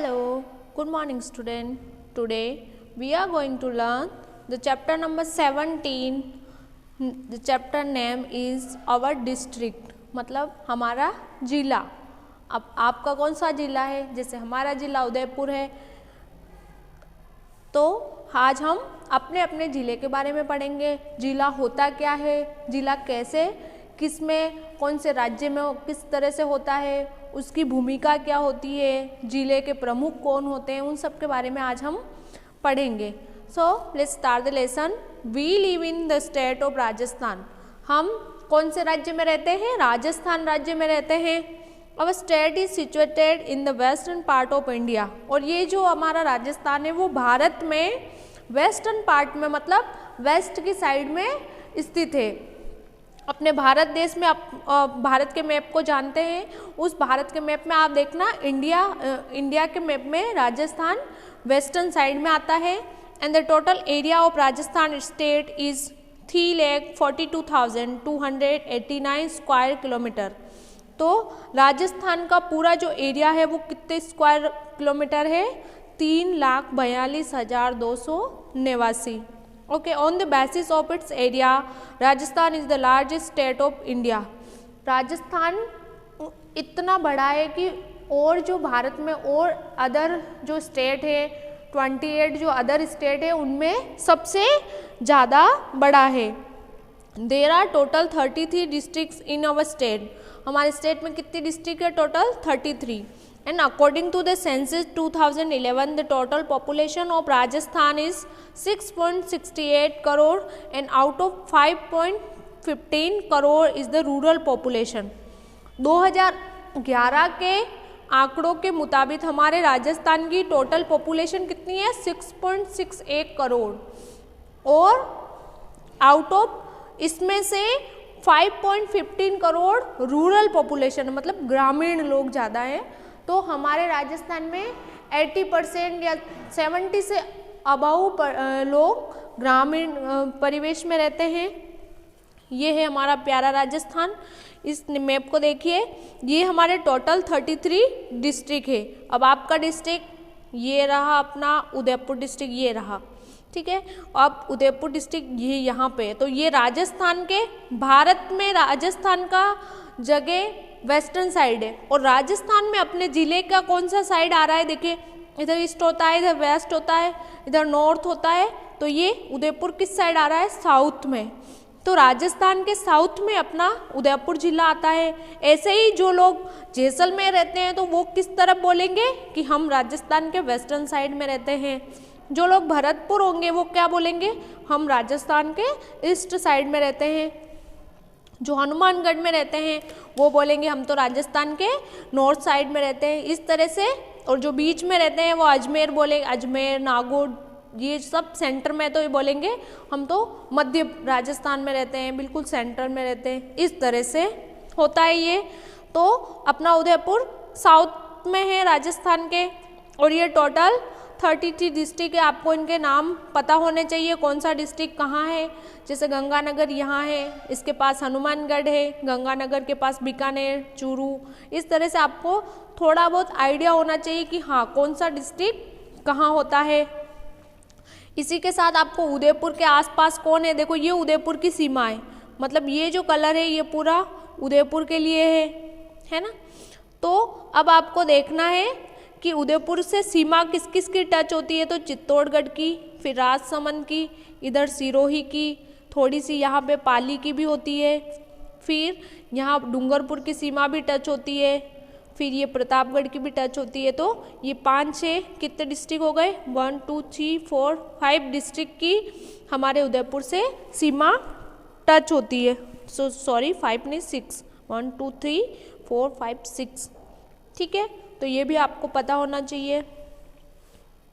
Hello, good morning student. Today we are going to learn the chapter number 17. The chapter name is our district, मतलब हमारा जिला. अब आपका कौन सा जिला है? जैसे हमारा जिला उदयपुर है, तो आज हम अपने अपने ज़िले के बारे में पढ़ेंगे. जिला होता क्या है, जिला कैसे, किस में, कौन से राज्य में किस तरह से होता है, उसकी भूमिका क्या होती है, जिले के प्रमुख कौन होते हैं, उन सब के बारे में आज हम पढ़ेंगे. So let's start the lesson. We live in the state of Rajasthan. हम कौन से राज्य में रहते हैं? राजस्थान राज्य में रहते हैं. Our state is situated in the western part of India. और ये जो हमारा राजस्थान है वो भारत में वेस्टर्न पार्ट में, मतलब वेस्ट की साइड में स्थित है. अपने भारत देश में भारत के मैप को जानते हैं. उस भारत के मैप में आप देखना इंडिया के मैप में राजस्थान वेस्टर्न साइड में आता है. And the total area of Rajasthan state is 3,42,289 square kilometre. तो राजस्थान का पूरा जो एरिया है वो कितने स्क्वायर किलोमीटर है? 3,42,289. Okay, on the basis of its area Rajasthan is the largest state of India. Rajasthan इतना बड़ा है कि और जो भारत में और अदर जो स्टेट है 28 जो अदर स्टेट है उनमें सबसे ज़्यादा बड़ा है. There are total 33 districts in our state. हमारे स्टेट में कितनी डिस्ट्रिक्ट है? Total 33. And according to the census 2011 the total population of Rajasthan is 6.68 crore and out of 5.15 crore is the rural population. 2011 के आंकड़ों के मुताबिक हमारे राजस्थान की टोटल पॉपुलेशन कितनी है? 6.68 करोड़ और आउट ऑफ इसमें से 5.15 करोड़ रूरल पॉपुलेशन, मतलब ग्रामीण लोग ज़्यादा हैं. तो हमारे राजस्थान में 80% या 70 से अबाउ लोग ग्रामीण परिवेश में रहते हैं. ये है हमारा प्यारा राजस्थान. इस मैप को देखिए, ये हमारे टोटल 33 डिस्ट्रिक्ट है. अब आपका डिस्ट्रिक्ट ये रहा, अपना उदयपुर डिस्ट्रिक्ट ये रहा, ठीक है. अब उदयपुर डिस्ट्रिक्ट ये यहाँ पे, तो ये राजस्थान के, भारत में राजस्थान का जगह वेस्टर्न साइड है. और राजस्थान में अपने ज़िले का कौन सा साइड आ रहा है? देखिए, इधर ईस्ट होता है, इधर वेस्ट होता है, इधर नॉर्थ होता है. तो ये उदयपुर किस साइड आ रहा है? साउथ में. तो राजस्थान के साउथ में अपना उदयपुर जिला आता है. ऐसे ही जो लोग जैसलमेर रहते हैं तो वो किस तरफ बोलेंगे कि हम राजस्थान के वेस्टर्न साइड में रहते हैं. जो लोग भरतपुर होंगे वो क्या बोलेंगे? हम राजस्थान के ईस्ट साइड में रहते हैं. जो हनुमानगढ़ में रहते हैं वो बोलेंगे हम तो राजस्थान के नॉर्थ साइड में रहते हैं. इस तरह से. और जो बीच में रहते हैं वो अजमेर बोलेंगे, अजमेर, नागौर, ये सब सेंटर में तो ये बोलेंगे हम तो मध्य राजस्थान में रहते हैं, बिल्कुल सेंटर में रहते हैं. इस तरह से होता है ये. तो अपना उदयपुर साउथ में है राजस्थान के. और ये टोटल 33 डिस्ट्रिक्ट है. आपको इनके नाम पता होने चाहिए, कौन सा डिस्ट्रिक्ट कहाँ है. जैसे गंगानगर यहाँ है, इसके पास हनुमानगढ़ है, गंगानगर के पास बीकानेर, चूरू. इस तरह से आपको थोड़ा बहुत आइडिया होना चाहिए कि हाँ कौन सा डिस्ट्रिक्ट कहाँ होता है. इसी के साथ आपको उदयपुर के आसपास कौन है? देखो, ये उदयपुर की सीमा है, मतलब ये जो कलर है ये पूरा उदयपुर के लिए है ना. तो अब आपको देखना है कि उदयपुर से सीमा किस किस की टच होती है. तो चित्तौड़गढ़ की, फिर राजसमंद की, इधर सिरोही की, थोड़ी सी यहाँ पे पाली की भी होती है, फिर यहाँ डूंगरपुर की सीमा भी टच होती है, फिर ये प्रतापगढ़ की भी टच होती है. तो ये 5-6 कितने डिस्ट्रिक्ट हो गए? 1 2 3 4 5 डिस्ट्रिक्ट की हमारे उदयपुर से सीमा टच होती है. सॉरी 5 नहीं 6, 1 2 3 4 5 6, ठीक है. तो ये भी आपको पता होना चाहिए.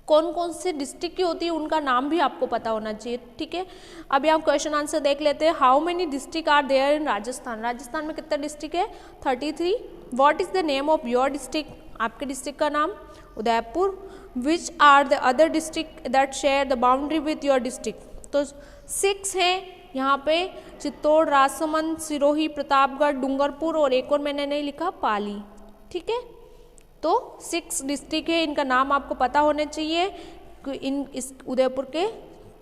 कौन कौन से डिस्ट्रिक्ट की होती है उनका नाम भी आपको पता होना चाहिए, ठीक है. अभी आप क्वेश्चन आंसर देख लेते हैं. How many district are there in Rajasthan? Rajasthan में कितना डिस्ट्रिक्ट है? 33. What is the name of your district? आपके डिस्ट्रिक्ट का नाम? Udaipur. Which are the other district that share the boundary with your district? तो 6 हैं यहाँ पे, चित्तौड़, राजसमंद, सिरोही, प्रतापगढ़, डूंगरपुर और एक और मैंने नहीं लिखा, पाली, ठीक है. तो 6 डिस्ट्रिक्ट है, इनका नाम आपको पता होने चाहिए। इस उदयपुर के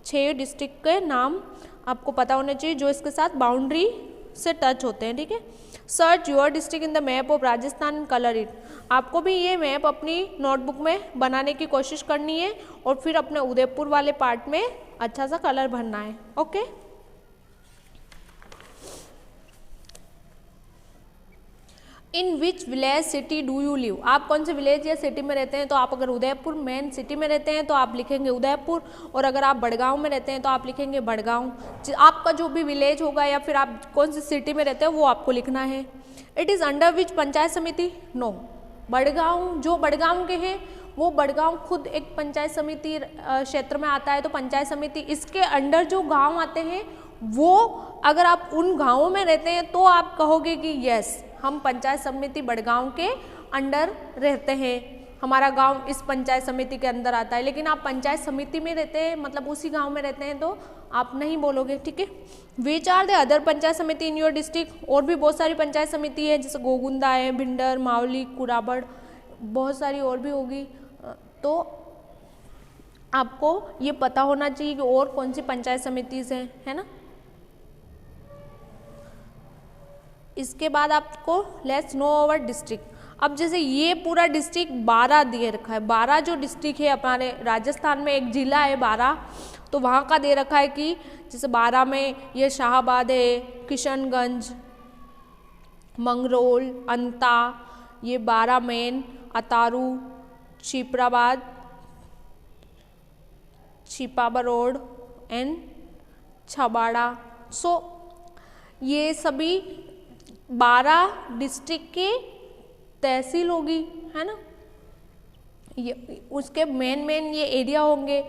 6 डिस्ट्रिक्ट के नाम आपको पता होने चाहिए जो इसके साथ बाउंड्री से टच होते हैं, ठीक है। Search your district in the map of Rajasthan and colour it. आपको भी ये मैप अपनी नोटबुक में बनाने की कोशिश करनी है और फिर अपने उदयपुर वाले पार्ट में अच्छा सा कलर भरना है, okay. In which village city do you live. आप कौन से विलेज या सिटी में रहते हैं, तो आप अगर उदयपुर मेन सिटी में रहते हैं तो आप लिखेंगे उदयपुर, और अगर आप बड़गांव में रहते हैं तो आप लिखेंगे बड़गांव। आपका जो भी विलेज होगा या फिर आप कौन सी सिटी में रहते हैं वो आपको लिखना है। It is under which panchayat समिति, नो। बड़गांव, जो बड़गांव के हैं वो बड़गांव खुद एक पंचायत समिति क्षेत्र में आता है, तो पंचायत समिति इसके अंडर जो गाँव आते हैं वो, अगर आप उन गाँवों में रहते हैं तो आप कहोगे कि यस हम पंचायत समिति बड़गांव के अंडर रहते हैं, हमारा गांव इस पंचायत समिति के अंदर आता है। लेकिन आप पंचायत समिति में रहते हैं, मतलब उसी गांव में रहते हैं, तो आप नहीं बोलोगे, ठीक है। Which are the other panchayat samiti in your district. और भी बहुत सारी पंचायत समिति है, जैसे गोगुंदा है, भिंडर, मावली, कुराबड़, बहुत सारी और भी होगी। तो आपको ये पता होना चाहिए कि और कौन सी पंचायत समिति है ना। इसके बाद आपको लेट्स नो अवर डिस्ट्रिक्ट। अब जैसे ये पूरा डिस्ट्रिक्ट 12 दिए रखा है, 12 जो डिस्ट्रिक्ट है हमारे राजस्थान में, एक जिला है 12, तो वहाँ का दे रखा है कि जैसे 12 में ये शाहबाद है, किशनगंज, मंगरोल, अंता, ये 12 मेन, अतारू, छिपराबाद, छिपाबरोड एंड छबाड़ा। सो ये सभी 12 डिस्ट्रिक्ट के तहसील होगी, है ना। ये उसके मेन ये एरिया होंगे।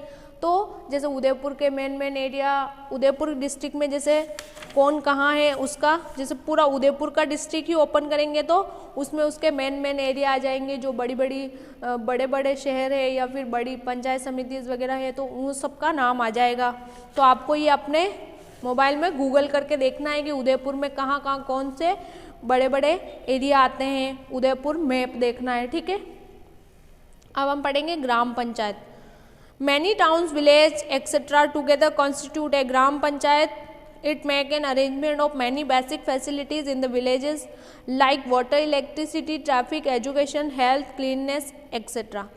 तो जैसे उदयपुर के मेन एरिया, उदयपुर डिस्ट्रिक्ट में जैसे कौन कहाँ है उसका, जैसे पूरा उदयपुर का डिस्ट्रिक्ट ही ओपन करेंगे तो उसमें उसके मेन एरिया आ जाएंगे। जो बड़े बड़े शहर है या फिर बड़ी पंचायत समिति वगैरह है तो उन सब का नाम आ जाएगा। तो आपको ये अपने मोबाइल में गूगल करके देखना है कि उदयपुर में कहाँ कहाँ कौन से बड़े बड़े एरिया आते हैं, उदयपुर मैप देखना है, ठीक है। अब हम पढ़ेंगे gram panchayat. Many towns, village etcetera together constitute a gram panchayat. It make an arrangement of many basic facilities in the villages like water, electricity, traffic, education, health, cleanness etcetera.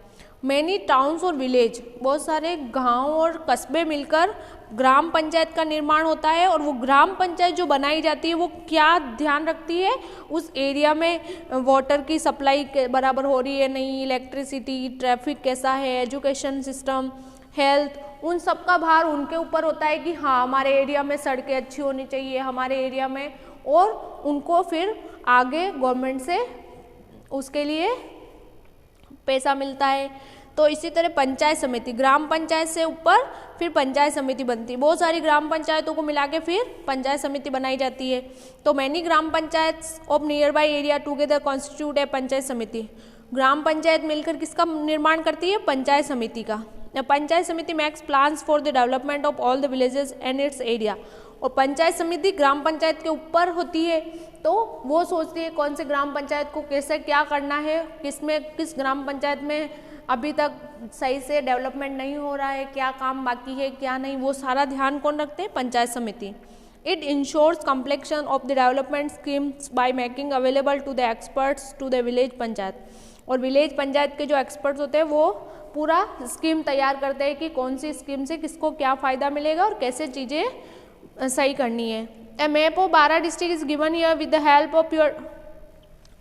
Many towns और विलेज, बहुत सारे गांव और कस्बे मिलकर ग्राम पंचायत का निर्माण होता है। और वो ग्राम पंचायत जो बनाई जाती है वो क्या ध्यान रखती है, उस एरिया में वाटर की सप्लाई बराबर हो रही है नहीं, इलेक्ट्रिसिटी, ट्रैफिक कैसा है, एजुकेशन सिस्टम, हेल्थ, उन सब का भार उनके ऊपर होता है कि हाँ हमारे एरिया में सड़कें अच्छी होनी चाहिए हमारे एरिया में, और उनको फिर आगे गवर्नमेंट से उसके लिए पैसा मिलता है। तो इसी तरह पंचायत समिति, ग्राम पंचायत से ऊपर फिर पंचायत समिति बनती है। बहुत सारी ग्राम पंचायतों को मिला के फिर पंचायत समिति बनाई जाती है। तो many gram panchayat of near by area together constitute है पंचायत समिति। ग्राम पंचायत मिलकर किसका निर्माण करती है, पंचायत समिति का। पंचायत समिति makes plans for the development of all the villages and it's area. और पंचायत समिति ग्राम पंचायत के ऊपर होती है, तो वो सोचती है कौन से ग्राम पंचायत को कैसे क्या करना है, किस ग्राम पंचायत में अभी तक सही से डेवलपमेंट नहीं हो रहा है, क्या काम बाकी है क्या नहीं, वो सारा ध्यान कौन रखते हैं, panchayat samiti. It ensures completion of the development schemes by making available to the experts to the village panchayat. और विलेज पंचायत के जो एक्सपर्ट्स होते हैं वो पूरा स्कीम तैयार करते हैं कि कौन सी स्कीम से किसको क्या फ़ायदा मिलेगा और कैसे चीज़ें सही करनी है। A map of 12 district is given here with the help of your,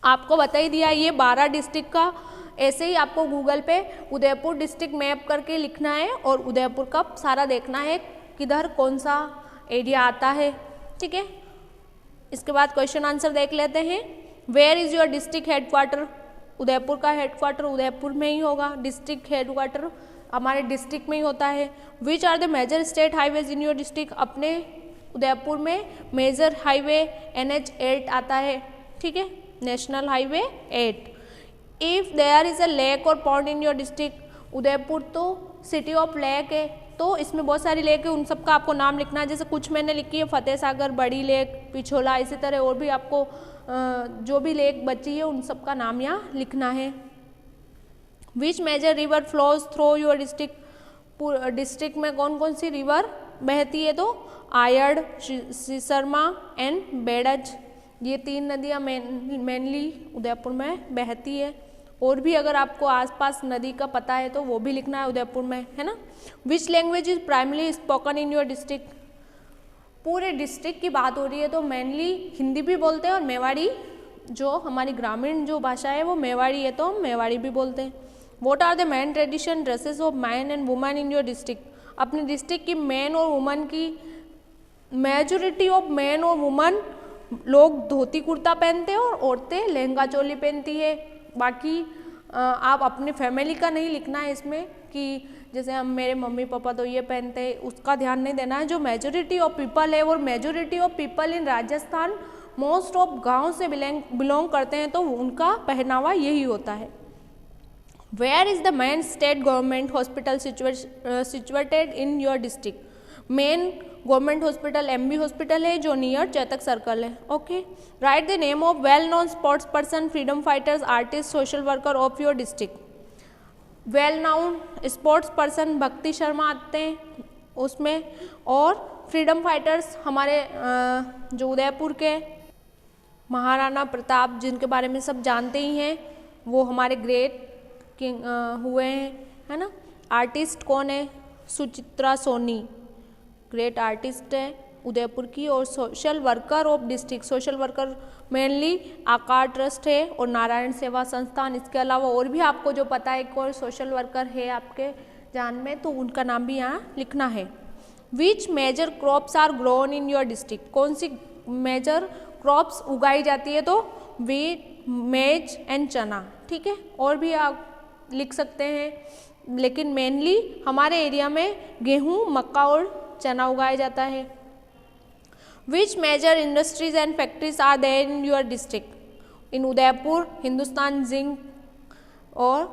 आपको बता ही दिया ये 12 डिस्ट्रिक्ट का। ऐसे ही आपको गूगल पे उदयपुर डिस्ट्रिक्ट मैप करके लिखना है और उदयपुर का सारा देखना है किधर कौन सा एरिया आता है, ठीक है। इसके बाद क्वेश्चन आंसर देख लेते हैं। Where is your district headquarter, Udaipur का हेडक्वार्टर उदयपुर में ही होगा, डिस्ट्रिक्ट हेडक्वार्टर हमारे डिस्ट्रिक्ट में ही होता है। Which are the major state highways in your district, अपने उदयपुर में मेजर हाईवे NH8 आता है, ठीक है, national highway 8। If there is a lake or pond in your district, Udaipur तो सिटी ऑफ लेक है, तो इसमें बहुत सारी लेक है, उन सब का आपको नाम लिखना है। जैसे कुछ मैंने लिखी है फतेह सागर, बड़ी लेक, पिछोला, इसी तरह और भी आपको जो भी लेक बची है उन सब का नाम यहाँ लिखना है। Which major river flows through your district, district में कौन कौन सी रिवर बहती है? तो आयड़, सिसरमा एंड बेड़ज, ये 3 नदियाँ मेनली उदयपुर में बहती है। और भी अगर आपको आसपास नदी का पता है तो वो भी लिखना है उदयपुर में, है ना। Which language is primarily spoken in your district? पूरे डिस्ट्रिक्ट की बात हो रही है तो मेनली हिंदी भी बोलते हैं और मेवाड़ी, जो हमारी ग्रामीण जो भाषा है वो मेवाड़ी है तो हम मेवाड़ी भी बोलते हैं। What are the main tradition dresses of man and women in your district? अपने डिस्ट्रिक्ट की मैन और वुमेन की, मेजोरिटी ऑफ मैन और वुमेन लोग धोती कुर्ता पहनते हैं और औरतें लहंगा चोली पहनती है। बाकी आप अपनी फैमिली का नहीं लिखना है इसमें कि जैसे हम मेरे मम्मी पापा तो ये पहनते हैं, उसका ध्यान नहीं देना है। जो मेजोरिटी ऑफ पीपल है और majority of people in Rajasthan most of गांव से बिलोंग करते हैं तो उनका पहनावा यही होता है। Where is the main state government hospital situated in your district? Main government hospital MB hospital है जो नियर चेतक सर्कल है। Okay, write the name of well known sports person, freedom fighters, artist, social worker of your district. Well known sports person Bhakti Sharma आते हैं उसमें, और freedom fighters हमारे जो उदयपुर के महाराणा प्रताप जिनके बारे में सब जानते ही हैं, वो हमारे ग्रेट किंग हुए हैं, है ना। आर्टिस्ट कौन है? सुचित्रा सोनी ग्रेट आर्टिस्ट है उदयपुर की। और social worker of district, social worker mainly आकार ट्रस्ट है और नारायण सेवा संस्थान। इसके अलावा और भी आपको जो पता है कोई सोशल वर्कर है आपके जान में तो उनका नाम भी यहाँ लिखना है। Which major crops are grown in your district? कौन सी मेजर क्रॉप्स उगाई जाती है? तो वीट, मेज एंड चना, ठीक है। और भी आप लिख सकते हैं लेकिन मेनली हमारे एरिया में गेहूँ, मक्का और चना उगाया जाता है। Which major industries and factories are there in your district? In Udaipur Hindustan zinc और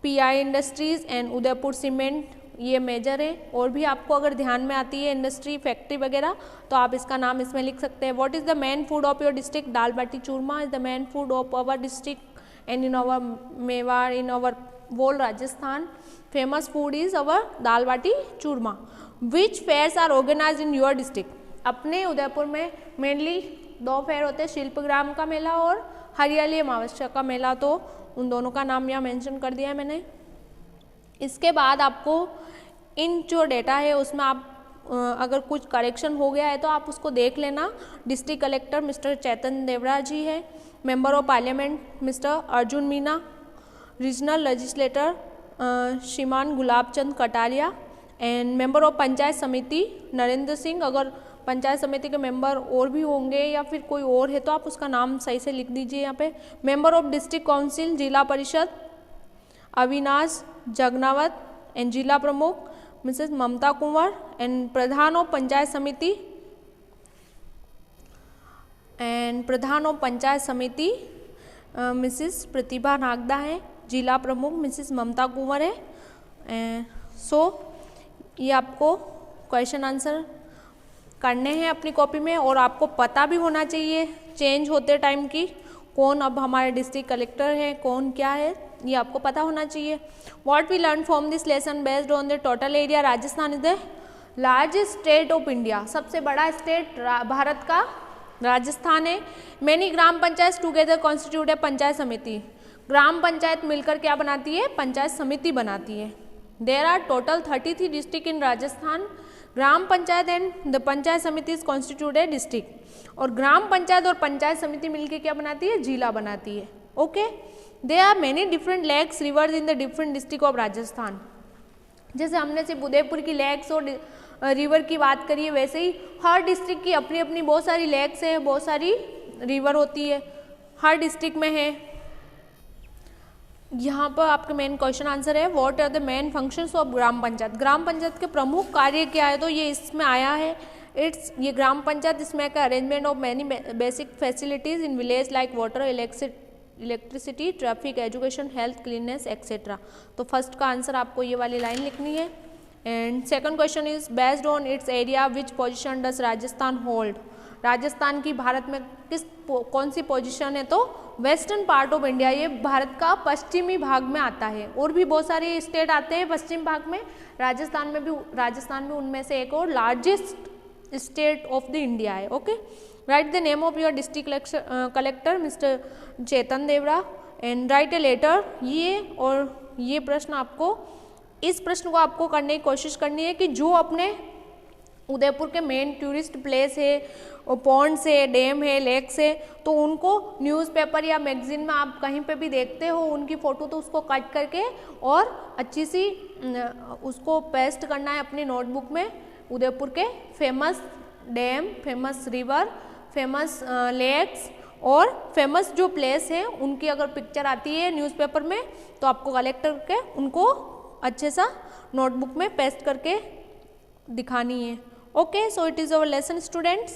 PI industries and Udaipur cement, ये मेजर है। और भी आपको अगर ध्यान में आती है इंडस्ट्री फैक्ट्री वगैरह तो आप इसका नाम इसमें लिख सकते हैं। What is the main food of your district? Dal baati churma is the main food of our district and in our Mewar, in our whole Rajasthan famous food is our dal baati churma. Which fairs are organise in your district? अपने उदयपुर में mainly 2 fair होते हैं, शिल्पग्राम का मेला और हरियाली अमावस्या का मेला, तो उन दोनों का नाम यहाँ मेंशन कर दिया है मैंने। इसके बाद आपको इन जो डेटा है उसमें आप अगर कुछ करेक्शन हो गया है तो आप उसको देख लेना। District collector mister Chaitanya Devra ji है, member of parliament mister Arjun Meena, regional legislator Shriman Gulab Chand Kataria and member of panchayat samiti Narendra Singh. अगर पंचायत समिति के मेंबर और भी होंगे या फिर कोई और है तो आप उसका नाम सही से लिख दीजिए यहाँ पे। मेंबर ऑफ डिस्ट्रिक्ट काउंसिल जिला परिषद Avinash जगनावत and Zila Pramukh Mrs Mamta Kunwar and Pradhan of panchayat samiti Mrs प्रतिभा नागदा है, जिला प्रमुख मिसेस ममता कुंवर है। ये आपको क्वेश्चन आंसर करने हैं अपनी कॉपी में और आपको पता भी होना चाहिए चेंज होते टाइम की कौन अब हमारे डिस्ट्रिक्ट कलेक्टर है, कौन क्या है, ये आपको पता होना चाहिए। What we learn from this lesson based on the total area Rajasthan is the largest state of India. सबसे बड़ा स्टेट भारत का राजस्थान है। Many gram panchayat together constitute है पंचायत समिति। ग्राम पंचायत मिलकर क्या बनाती है? पंचायत समिति बनाती है। There are total 33 district in Rajasthan. Gram panchayat and the panchayat samiti is constitute है डिस्ट्रिक्ट। और ग्राम पंचायत और पंचायत समिति मिलकर क्या बनाती है? जिला बनाती है। Okay, there are many different lakes rivers in the different district of Rajasthan. जैसे हमने सिर्फ उदयपुर की लेक्स और रिवर की बात करी है, वैसे ही हर डिस्ट्रिक्ट की अपनी अपनी बहुत सारी लेक्स है, बहुत सारी रिवर होती है, हर डिस्ट्रिक्ट में है। यहाँ पर आपके मेन क्वेश्चन आंसर है what are the main functions of gram panchayat. Gram panchayat के प्रमुख कार्य क्या है? तो ये इसमें आया है। ये ग्राम पंचायत इसमें का arrangement of many basic facilities in village like water, electricity, traffic, education, health, cleanness etcetera. तो फर्स्ट का आंसर आपको ये वाली लाइन लिखनी है। And second question is based on its area which position does Rajasthan hold. Rajasthan की भारत में कौन सी पोजीशन है, तो वेस्टर्न पार्ट ऑफ इंडिया, ये भारत का पश्चिमी भाग में आता है। और भी बहुत सारे स्टेट आते हैं पश्चिम भाग में, राजस्थान भी उनमें से एक और largest state of the India है। Okay, write the name of your district collector mister Chetan Devda and write a letter. ये प्रश्न आपको, इस प्रश्न को आपको करने की कोशिश करनी है कि जो अपने उदयपुर के मेन टूरिस्ट प्लेस है, पॉन्ड्स है, डैम है, लेक्स है, तो उनको न्यूज़पेपर या मैगजीन में आप कहीं पे भी देखते हो उनकी फ़ोटो, तो उसको कट करके और अच्छी सी उसको पेस्ट करना है अपनी नोटबुक में। उदयपुर के famous dam, famous river, famous lakes और फेमस जो प्लेस है उनकी अगर पिक्चर आती है न्यूज़पेपर में, तो आपको कलेक्ट करके उनको अच्छे सा नोटबुक में पेस्ट करके दिखानी है। Okay, so it is our lesson students.